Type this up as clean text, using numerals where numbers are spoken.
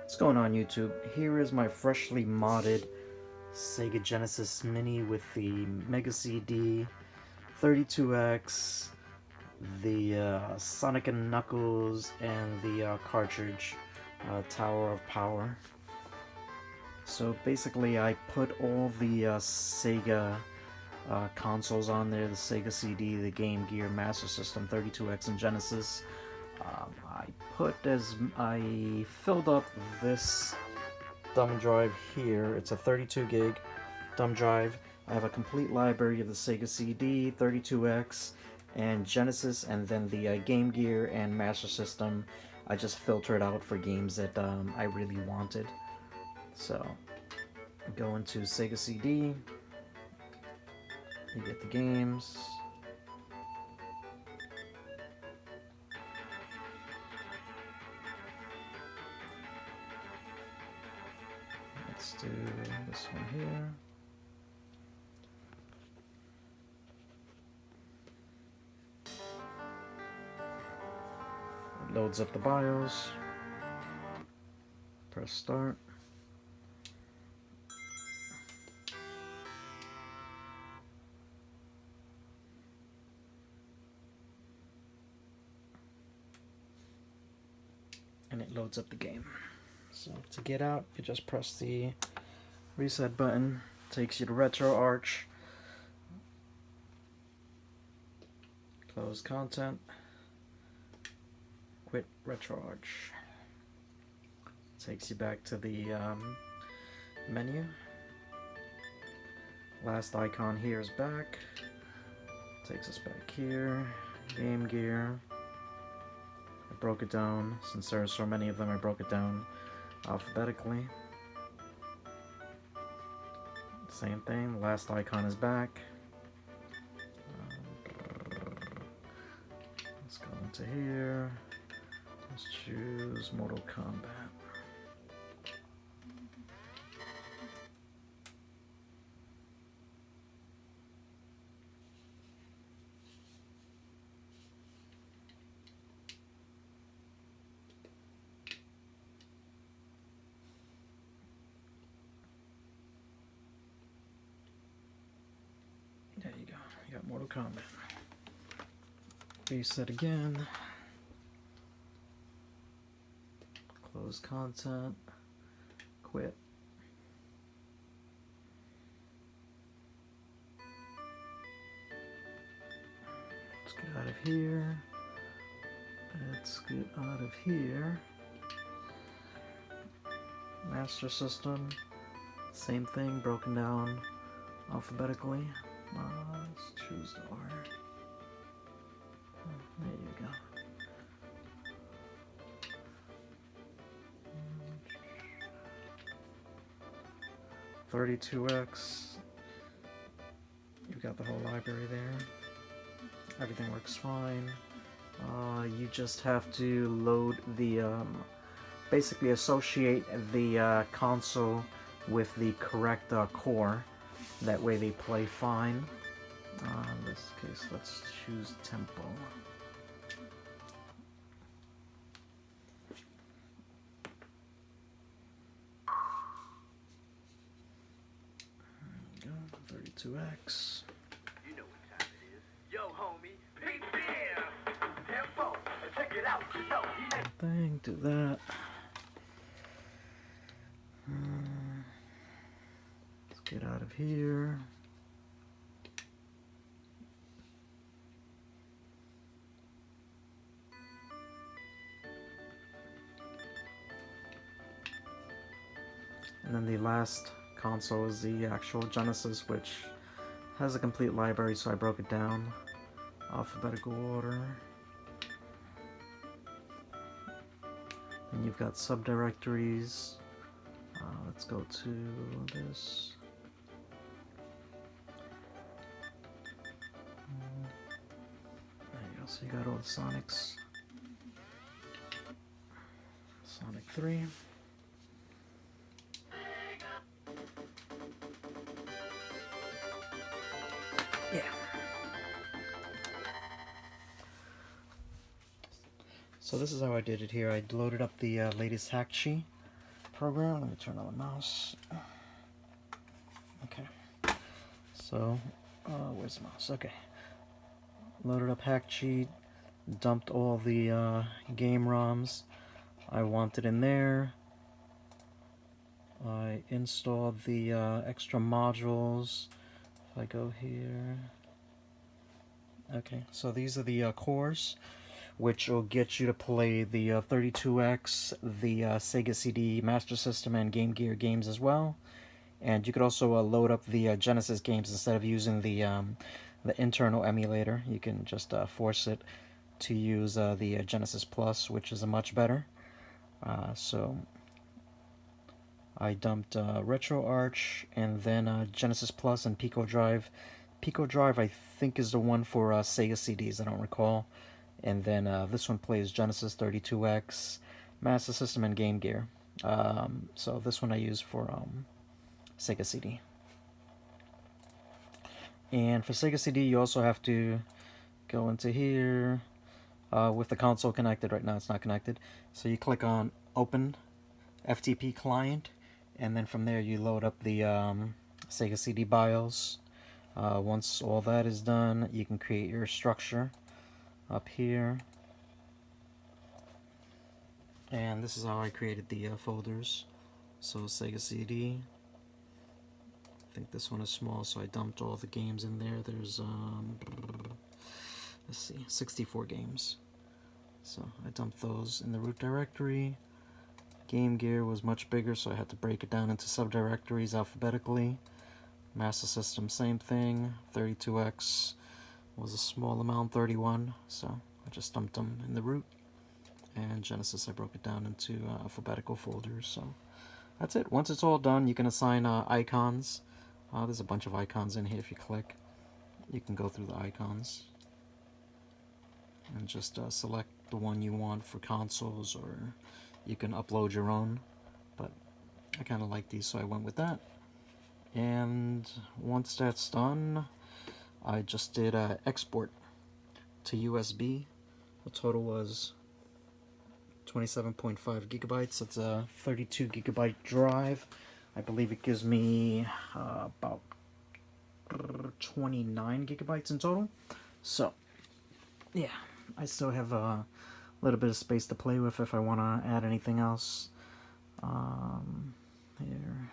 What's going on YouTube? Here is my freshly modded Sega Genesis Mini with the Mega CD, 32X, the Sonic and Knuckles, and the cartridge Tower of Power. So basically I put all the Sega consoles on there, the Sega CD, the Game Gear, Master System, 32X, and Genesis. I filled up this thumb drive here. It's a 32 gig thumb drive. I have a complete library of the Sega CD, 32X, and Genesis, and then the Game Gear and Master System. I just filtered out for games that I really wanted. So, go into Sega CD, you get the games. Let's do this one here. It loads up the BIOS. Press start. And it loads up the game. So to get out, you just press the reset button. Takes you to RetroArch. Close content. Quit RetroArch. Takes you back to the menu. Last icon here is back. Takes us back here. Game Gear. I broke it down. Since there are so many of them, I broke it down alphabetically. Same thing, the last icon is back. Let's go into here. Let's choose Mortal Kombat. There you go, you got Mortal Kombat. Reset again. Close content. Quit. Let's get out of here. Let's get out of here. Master System. Same thing, broken down alphabetically. Let's choose the R. There you go. .32X. You've got the whole library there. Everything works fine. You just have to load the, basically associate the console with the correct core. That way they play fine. In this case, let's choose tempo. There you go, 32X. You know what time it is. Yo, homie, peep here. Tempo, check it out. Same thing, do that. Let's get out of here. And then the last console is the actual Genesis, which has a complete library, so I broke it down alphabetical order. And you've got subdirectories. Let's go to this. There you go, so you got all the Sonics. Sonic 3. Yeah. So this is how I did it here. I loaded up the latest hack sheet. program. Let me turn on the mouse. Okay. So, where's the mouse? Okay. Loaded up hack cheat. Dumped all the game ROMs I wanted in there. I installed the extra modules. If I go here. Okay, so these are the cores, which will get you to play the 32X, the Sega CD Master System, and Game Gear games as well. And you could also load up the Genesis games instead of using the internal emulator. You can just force it to use the Genesis Plus, which is a much better. So I dumped RetroArch and then Genesis Plus and Pico Drive. Pico Drive, I think, is the one for Sega CDs, I don't recall. And then this one plays Genesis 32X, Master System, and Game Gear. So this one I use for Sega CD. And for Sega CD, you also have to go into here with the console connected. Right now it's not connected. So you click on Open FTP Client, and then from there you load up the Sega CD BIOS. Once all that is done, you can create your structure up here. And this is how I created the folders. So Sega CD. I think this one is small, so I dumped all the games in there. There's, let's see, 64 games. So I dumped those in the root directory. Game Gear was much bigger, so I had to break it down into subdirectories alphabetically. Master System, same thing. 32X was a small amount, 31, so I just dumped them in the root. And Genesis, I broke it down into alphabetical folders, so that's it. Once it's all done, you can assign icons. There's a bunch of icons in here. If you click, you can go through the icons and just select the one you want for consoles, or you can upload your own, but I kind of like these, so I went with that. And once that's done, I just did export to USB. The total was 27.5 gigabytes. It's a 32 gigabyte drive. I believe it gives me about 29 gigabytes in total. So, yeah, I still have a little bit of space to play with if I want to add anything else. Here.